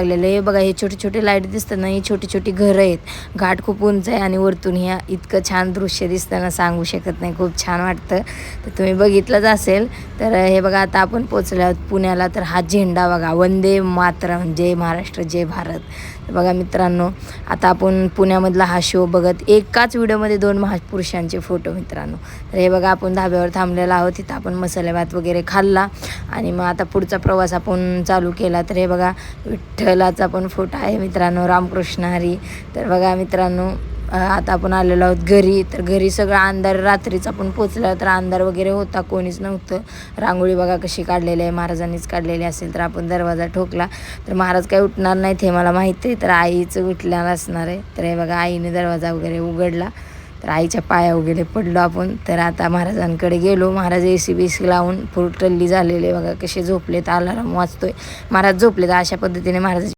लागलेलं आहे बघा. हे छोटे छोटे लाईट दिसतात ना, ही छोटी छोटी घरं आहेत. घाट खूप उंच आहे आणि वरतून ह्या इतकं छान दृश्य दिसताना सांगू शकत नाही, खूप छान वाटतं. तर तुम्ही बघितलंच असेल. तर हे बघा आता आपण पोचलो आहोत पुण्याला. तर हा झेंडा बघा, वंदे मातरम, जय महाराष्ट्र जय भारत. तर बघा मित्रांनो, आता आपण पुण्यामधला हा शो बघत एकाच व्हिडिओमध्ये 2 महापुरुषांचे फोटो मित्रांनो. तर हे बघा आपण धाब्यावर थांबलेला आहोत. तिथं आपण मसाले भात वगैरे खाल्ला आणि मग आता पुढचा प्रवास आपण चालू केला. तर हे बघा विठ्ठलाचा पण फोटो आहे मित्रांनो, रामकृष्ण हरी. तर बघा मित्रांनो, आता आपण आलेलो आहोत घरी. तर घरी सगळं अंधार, रात्रीच आपण पोचलो तर अंधार वगैरे होता, कोणीच नव्हतं. रांगोळी बघा कशी काढलेली आहे, महाराजांनीच काढलेली असेल. तर आपण दरवाजा ठोकला तर महाराज काही उठणार नाहीत हे मला माहिती आहे. तर आईचं उठलेलं असणार आहे. तर हे बघा आईने दरवाजा वगैरे उघडला. तर आईच्या पाया वगैरे पडलो आपण. तर आता महाराजांकडे गेलो. महाराज AC BC लावून फुल टल्ली झालेले बघा, कसे झोपलेत, अलाराम वाजतोय. महाराज झोपलेत. अशा पद्धतीने महाराज